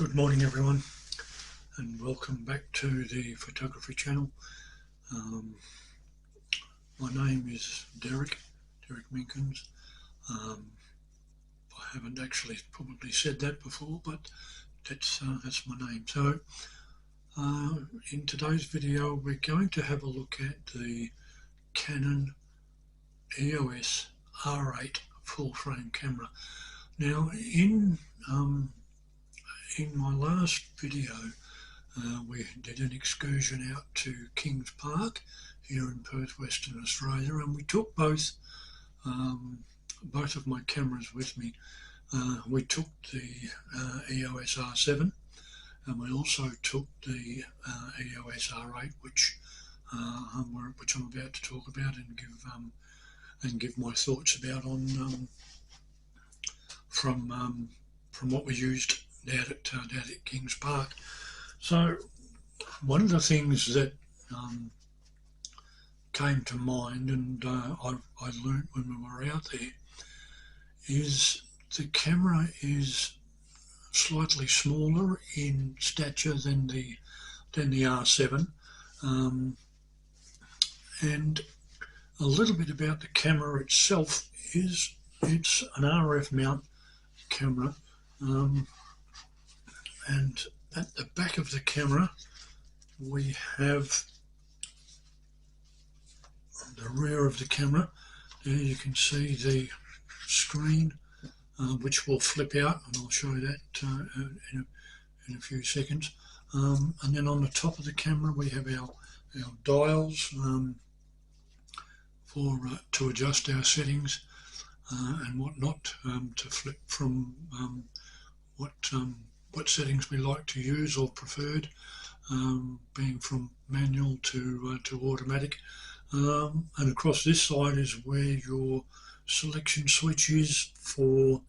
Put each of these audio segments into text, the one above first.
Good morning everyone, and welcome back to the photography channel. My name is Derek Minkins. I haven't actually probably said that before, but that's my name. So in today's video we're going to have a look at the Canon EOS R8 full frame camera. Now in my last video we did an excursion out to Kings Park here in Perth, Western Australia, and we took both of my cameras with me. We took the EOS R7 and we also took the EOS R8, which I'm about to talk about and give my thoughts about on from what we used down at Kings Park. So one of the things that came to mind, and I learnt when we were out there, is the camera is slightly smaller in stature than the R7, and a little bit about the camera itself is it's an RF mount camera, and at the back of the camera we have the rear of the camera. There you can see the screen, which will flip out, and I'll show that in a few seconds. And then on the top of the camera we have our dials to adjust our settings and whatnot, to flip from what settings we like to use or preferred, being from manual to automatic. And across this side is where your selection switch is for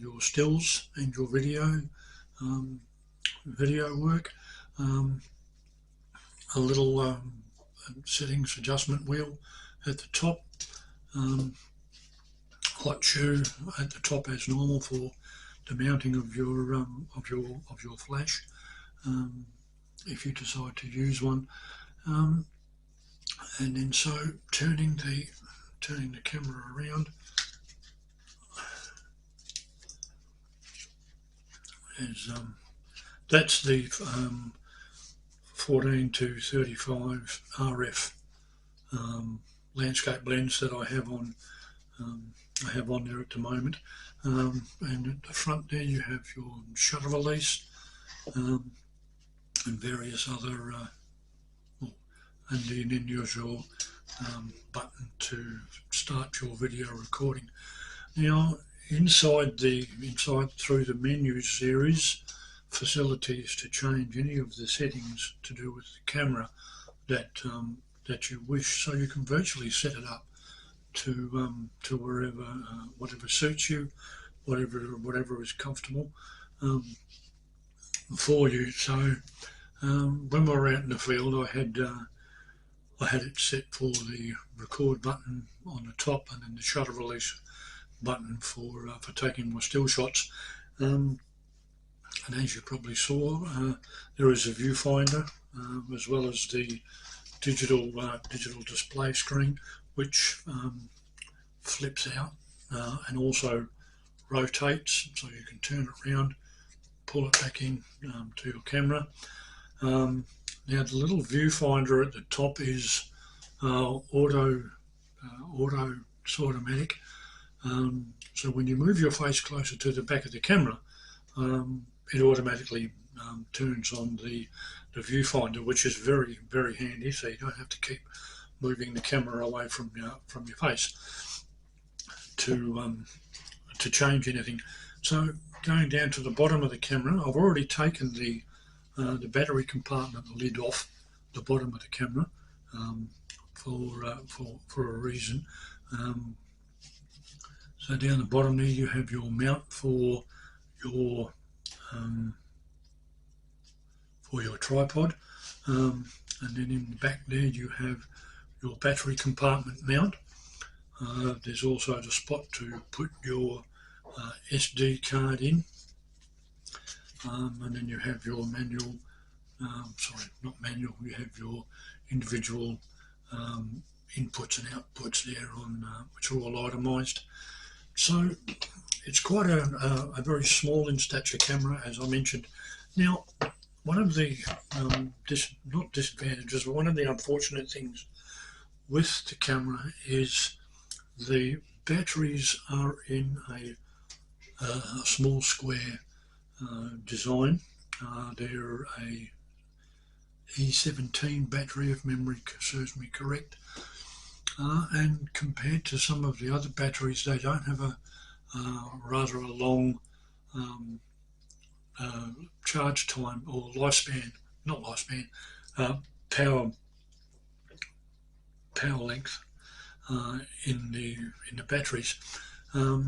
your stills and your video work. A little settings adjustment wheel at the top, hot shoe at the top as normal for the mounting of your flash, if you decide to use one, and then so turning the camera around is that's the 14 to 35 RF landscape blends that I have on there at the moment. And at the front there you have your shutter release and various other and then there's your button to start your video recording. Now inside through the menus there is facilities to change any of the settings to do with the camera that you wish, so you can virtually set it up to wherever, whatever suits you, whatever is comfortable for you. So when we were out in the field, I had it set for the record button on the top, and then the shutter release button for taking my still shots. And as you probably saw, there is a viewfinder as well as the digital display screen, which flips out and also rotates, so you can turn it around, pull it back in to your camera. Now the little viewfinder at the top is automatic. So when you move your face closer to the back of the camera, it automatically turns on the viewfinder, which is very, very handy, so you don't have to keep moving the camera away from your face to change anything. So going down to the bottom of the camera, I've already taken the battery compartment lid off the bottom of the camera for a reason. So down the bottom there you have your mount for your tripod, and then in the back there you have your battery compartment mount. There's also the spot to put your SD card in, and then you have your manual, sorry, not manual, you have your individual inputs and outputs there on which are all itemised. So it's quite a very small in stature camera, as I mentioned. Now, one of the not disadvantages, but one of the unfortunate things with the camera is the batteries are in a small square design. They're a E17 battery, if memory serves me correct, and compared to some of the other batteries, they don't have a rather a long charge time or lifespan, not lifespan, power length in the batteries. I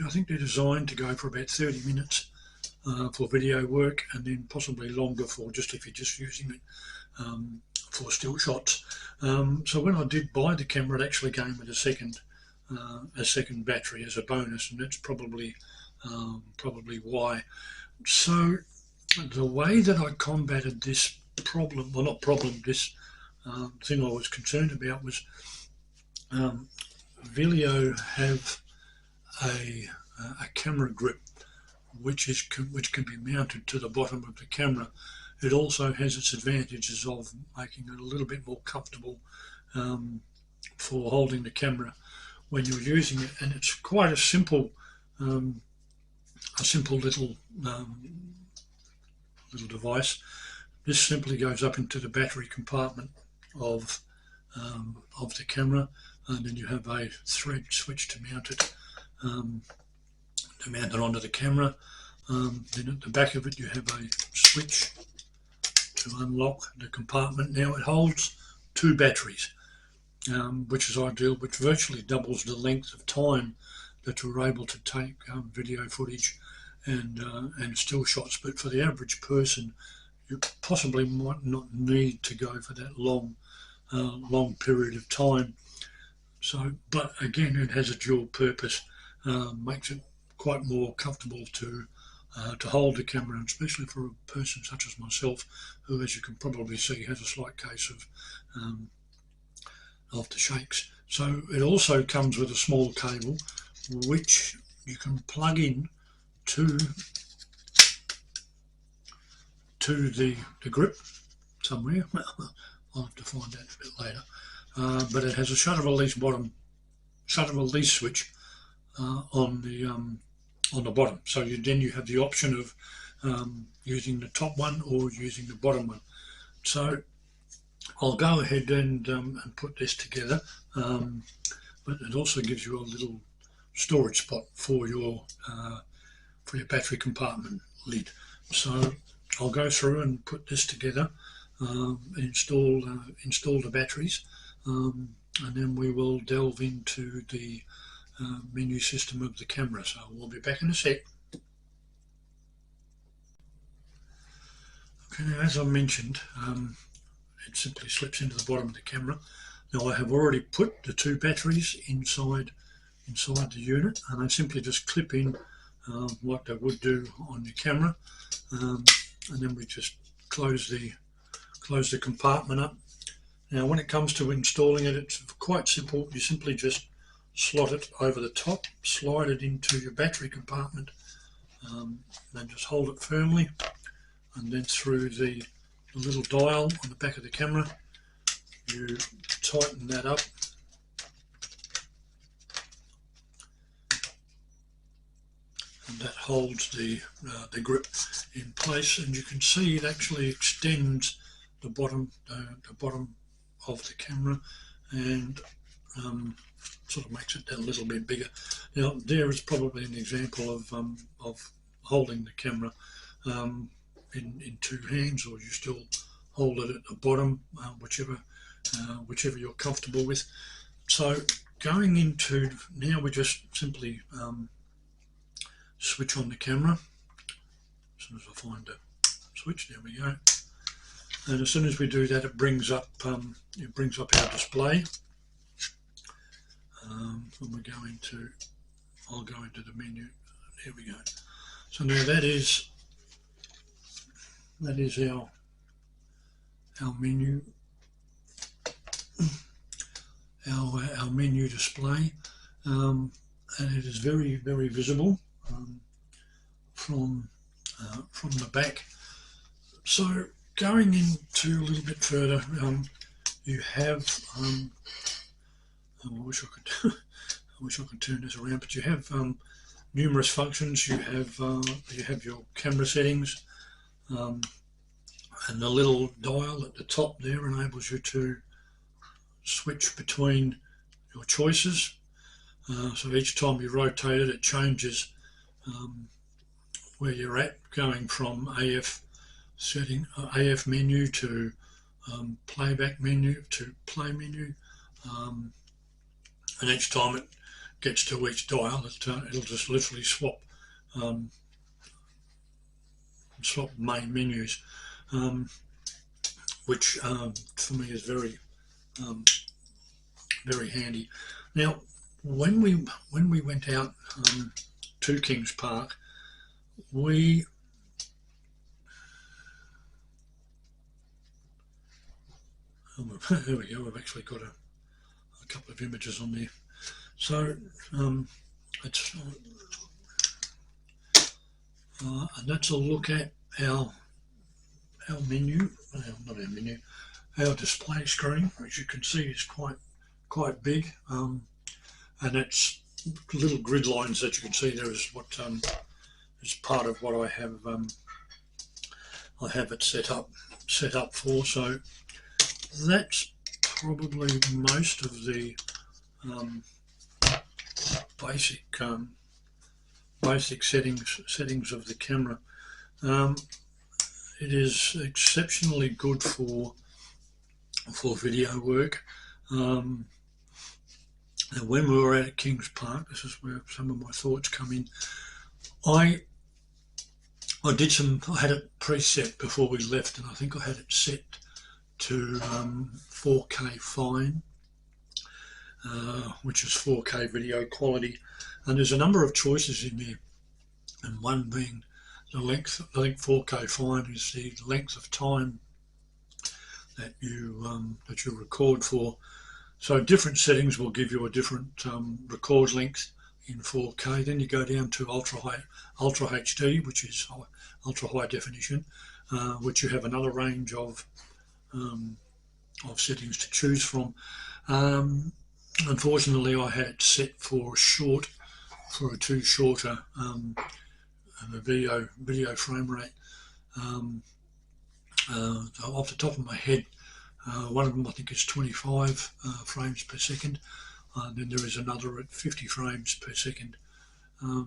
think they're designed to go for about 30 minutes for video work, and then possibly longer for just if you're just using it for still shots. So when I did buy the camera, it actually came with a second battery as a bonus, and that's probably why. So the way that I combated this problem, well, not problem, this thing I was concerned about was Vileo have a camera grip which can be mounted to the bottom of the camera. It also has its advantages of making it a little bit more comfortable for holding the camera when you're using it, and it's quite a simple little device. This simply goes up into the battery compartment of the camera, and then you have a thread switch to mount it onto the camera. Then at the back of it you have a switch to unlock the compartment. Now it holds 2 batteries, which is ideal, which virtually doubles the length of time that you're able to take video footage and still shots. But for the average person, you possibly might not need to go for that long period of time. So, but again, it has a dual purpose, makes it quite more comfortable to hold the camera, and especially for a person such as myself, who, as you can probably see, has a slight case of the shakes. So it also comes with a small cable which you can plug in to the grip somewhere. I'll have to find that a bit later. But it has a shutter release switch on the bottom. So then you have the option of using the top one or using the bottom one. So I'll go ahead and put this together, but it also gives you a little storage spot for your battery compartment lid. So I'll go through and put this together, install the batteries, and then we will delve into the menu system of the camera. So we'll be back in a sec. Okay, now as I mentioned, it simply slips into the bottom of the camera. Now I have already put the 2 batteries inside the unit, and they simply just clip in like they would do on your camera, and then we just close the compartment up. Now when it comes to installing it, it's quite simple. You simply just slot it over the top, slide it into your battery compartment, then just hold it firmly, and then through the little dial on the back of the camera you tighten that up, and that holds the grip in place, and you can see it actually extends the bottom of the camera and sort of makes it a little bit bigger. Now there is probably an example of holding the camera in 2 hands, or you still hold it at the bottom, whichever you're comfortable with. So going into now, we just simply switch on the camera. As soon as I find the switch, there we go. And as soon as we do that, it brings up our display. And I'll go into the menu. There we go. So now that is that is our menu, our menu display, and it is very, very visible from the back. So going into a little bit further, you have I wish I could turn this around, but you have numerous functions. You have your camera settings, and the little dial at the top there enables you to switch between your choices. So each time you rotate it, it changes where you're at, going from AF menu to playback menu to play menu, and each time it gets to each dial, it'll just literally swap main menus, which for me is very very handy. Now, when we went out to Kings Park, there we go. We've actually got a couple of images on there. So it's and that's a look at our menu, not our menu, our display screen, which you can see is quite big, and it's little grid lines that you can see there is what is part of what I have it set up for. So that's probably most of the basic settings of the camera. It is exceptionally good for video work. And when we were at Kings Park, this is where some of my thoughts come in. I had it preset before we left, and I think I had it set to 4K fine, which is 4K video quality. And there's a number of choices in there, and one being the length. I think 4K fine is the length of time that you record for. So different settings will give you a different record length in 4K. Then you go down to Ultra HD, which is ultra high definition, which you have another range of settings to choose from. Unfortunately, I had it set for a too shorter video frame rate. Off the top of my head, one of them I think is 25 frames per second. Then there is another at 50 frames per second, or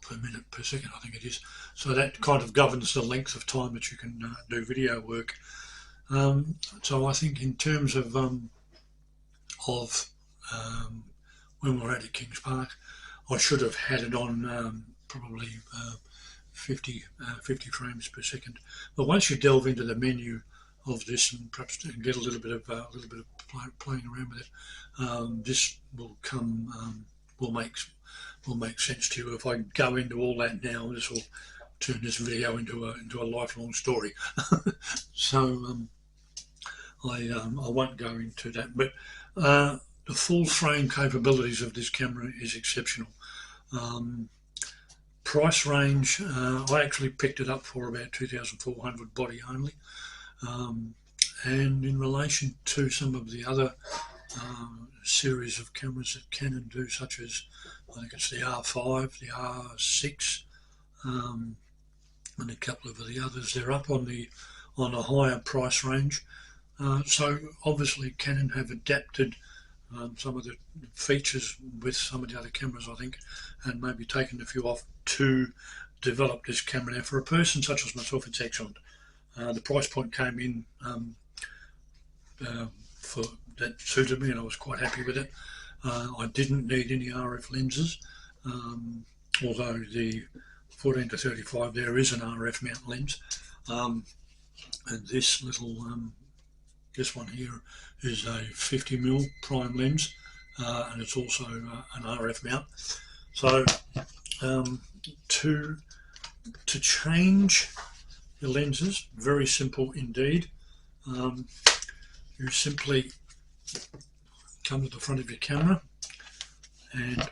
per minute per second, I think it is. So that kind of governs the length of time that you can do video work. So I think in terms of when we were at Kings Park, I should have had it on probably 50 frames per second. But once you delve into the menu of this and perhaps get a little bit of playing around with it, this will make sense to you. If I go into all that now, this will turn this video into a lifelong story. So I won't go into that. But the full frame capabilities of this camera is exceptional. Price range, I actually picked it up for about 2,400 body only. And in relation to some of the other series of cameras that Canon do, such as I think it's the R5, the R6, and a couple of the others, they're up on a higher price range. So obviously Canon have adapted some of the features with some of the other cameras, I think, and maybe taken a few off to develop this camera. Now, for a person such as myself, it's excellent. The price point came in for that suited me, and I was quite happy with it. I didn't need any RF lenses, although the 14 to 35 there is an RF mount lens, and this little this one here is a 50mm prime lens, and it's also an RF mount. So to change your lenses. Very simple indeed. You simply come to the front of your camera and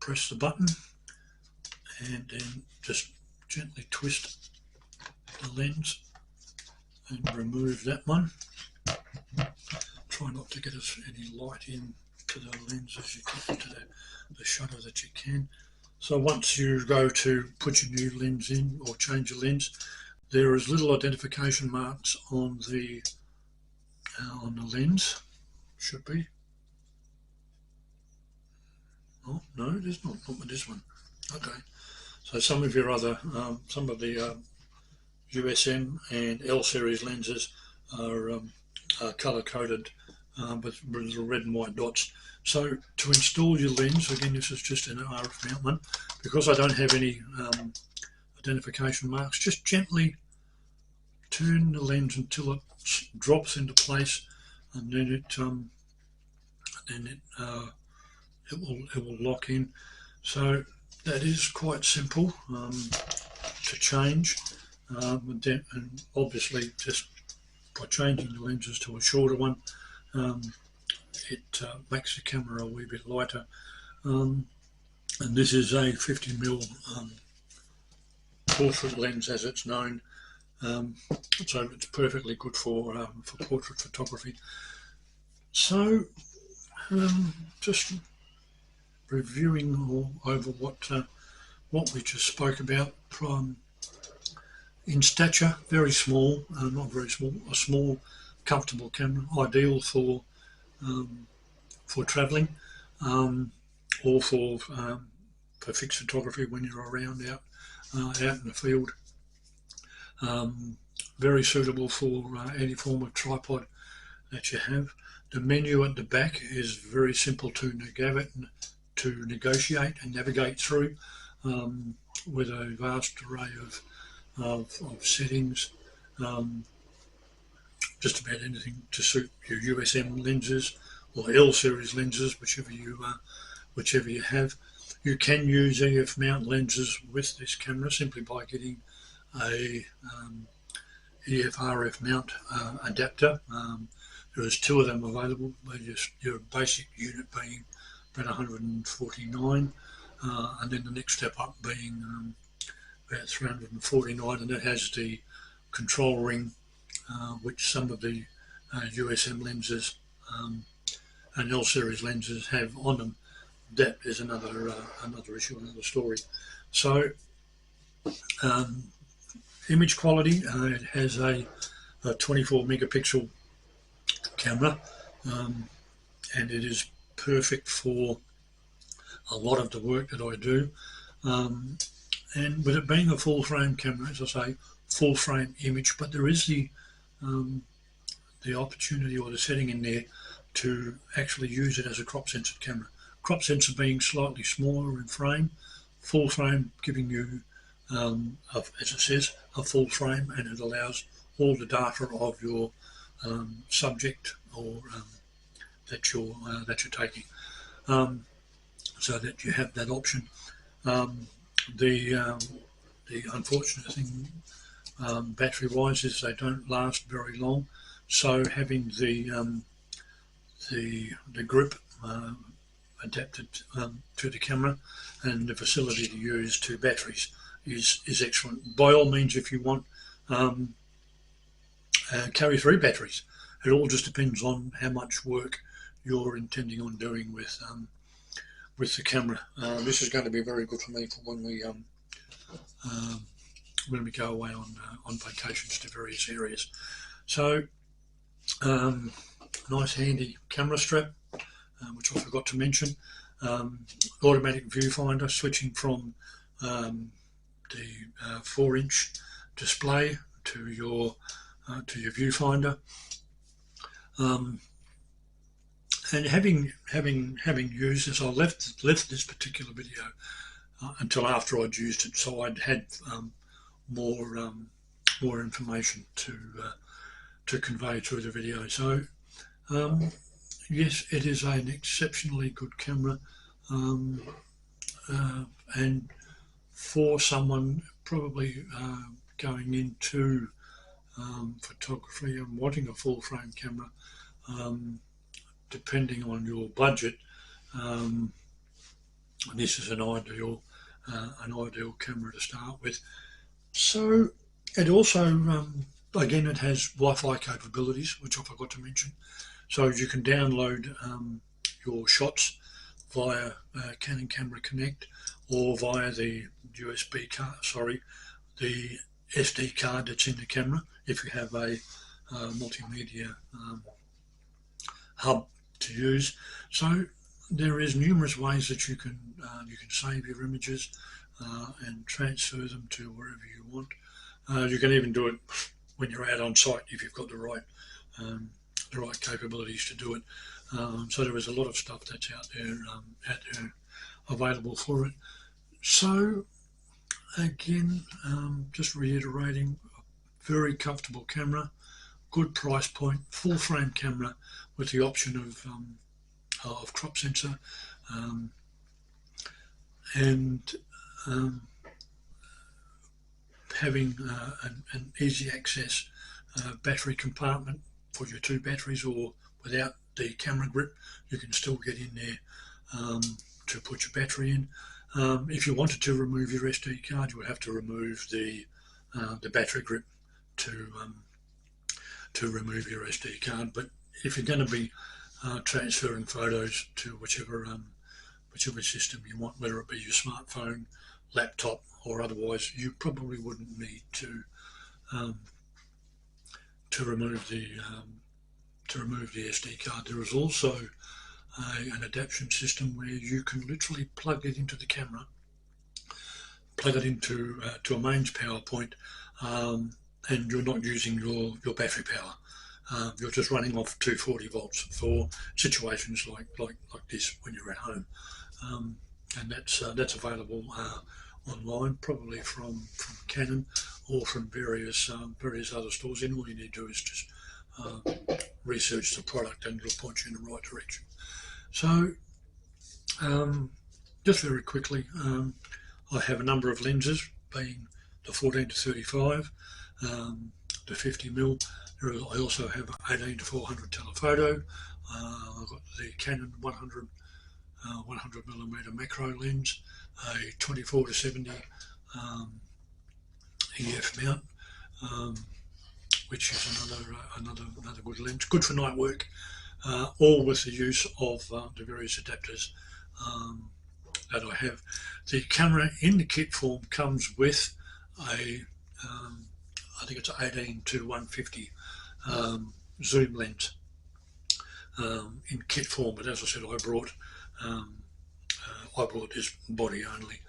press the button, and then just gently twist the lens and remove that one. Try not to get any light in to the lens as you get into the shutter that you can. So once you go to put your new lens in or change your lens, there is little identification marks on the lens. Should be. Oh no, there's not with this one. Okay. So some of your other, some of the USM and L series lenses are color coded with little red and white dots. So to install your lens, again, this is just an RF mount one, because I don't have any identification marks, just gently turn the lens until it drops into place, and then it will lock in. So that is quite simple to change, and obviously just by changing the lenses to a shorter one, it makes the camera a wee bit lighter. And this is a 50mm portrait lens, as it's known, so it's perfectly good for portrait photography. So just reviewing over what we just spoke about. In stature, very small, not very small, a small, comfortable camera, ideal for travelling, or for fixed photography when you're around out in the field. Very suitable for any form of tripod that you have. The menu at the back is very simple to negotiate and navigate through, with a vast array of settings, just about anything to suit your USM lenses or L series lenses, whichever you have. You can use EF mount lenses with this camera simply by getting a EF RF mount adapter. There is 2 of them available. Your basic unit being about 149, and then the next step up being about 349, and that has the control ring, which some of the USM lenses and L series lenses have on them. That is another issue, another story. So image quality, it has a 24 megapixel camera, and it is perfect for a lot of the work that I do, and with it being a full frame camera, as I say, full frame image, but there is the opportunity or the setting in there to actually use it as a crop sensor camera. Crop sensor being slightly smaller in frame, full frame giving you, as it says, a full frame, and it allows all the data of your subject or that you're taking, so that you have that option. The unfortunate thing, battery-wise, is they don't last very long. So having the grip adapted to the camera and the facility to use 2 batteries is excellent. By all means, if you want, carry 3 batteries. It all just depends on how much work you're intending on doing with the camera. This is going to be very good for me for when we go away on vacations to various areas. So nice handy camera strap, which I forgot to mention. Automatic viewfinder, switching from the 4-inch display to your viewfinder. And having used this, I left this particular video until after I'd used it, so I'd had more information to convey through the video. So yes, it is an exceptionally good camera, and for someone probably going into photography and wanting a full frame camera, depending on your budget, this is an ideal camera to start with. So it also, again, it has Wi-Fi capabilities, which I forgot to mention. So you can download your shots via Canon Camera Connect or via the USB card, the SD card that's in the camera, if you have a multimedia hub to use. So there is numerous ways that you can save your images and transfer them to wherever you want. You can even do it when you're out on site if you've got the right capabilities to do it. So there is a lot of stuff that's out there available for it. So again, just reiterating, very comfortable camera, good price point, full frame camera with the option of crop sensor, and having an easy access battery compartment for your 2 batteries, or without the camera grip you can still get in there to put your battery in. If you wanted to remove your SD card, you would have to remove the battery grip to remove your SD card. But if you're going to be transferring photos to whichever system you want, whether it be your smartphone, laptop, or otherwise, you probably wouldn't need to remove the SD card. There is also an adaptation system where you can literally plug it into the camera, plug it into to a mains power point, and you're not using your battery power. You're just running off 240 volts for situations like this when you're at home, and that's available online, probably from Canon or from various other stores. And all you need to do is just research the product and it'll point you in the right direction. So just very quickly, I have a number of lenses, being the 14 to 35, the 50mm. I also have 18 to 400 telephoto. I've got the Canon 100mm macro lens, a 24 to 70 EF mount, which is another good lens, good for night work, all with the use of the various adapters that I have. The camera in the kit form comes with a I think it's 18 to 150 zoom lens in kit form, but as I said, I brought this body only,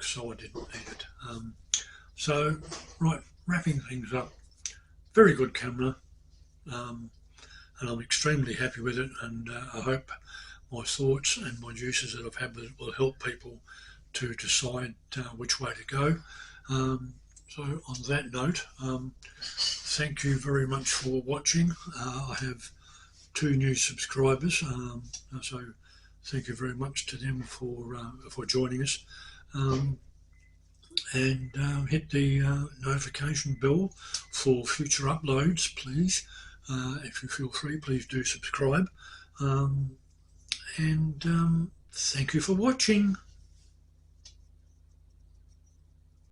so I didn't need it. So right, wrapping things up, very good camera, and I'm extremely happy with it, and I hope my thoughts and my uses that I've had with it will help people to decide which way to go. So on that note, thank you very much for watching. I have 2 new subscribers, so thank you very much to them for joining us. And hit the notification bell for future uploads, please. If you feel free, please do subscribe. And thank you for watching.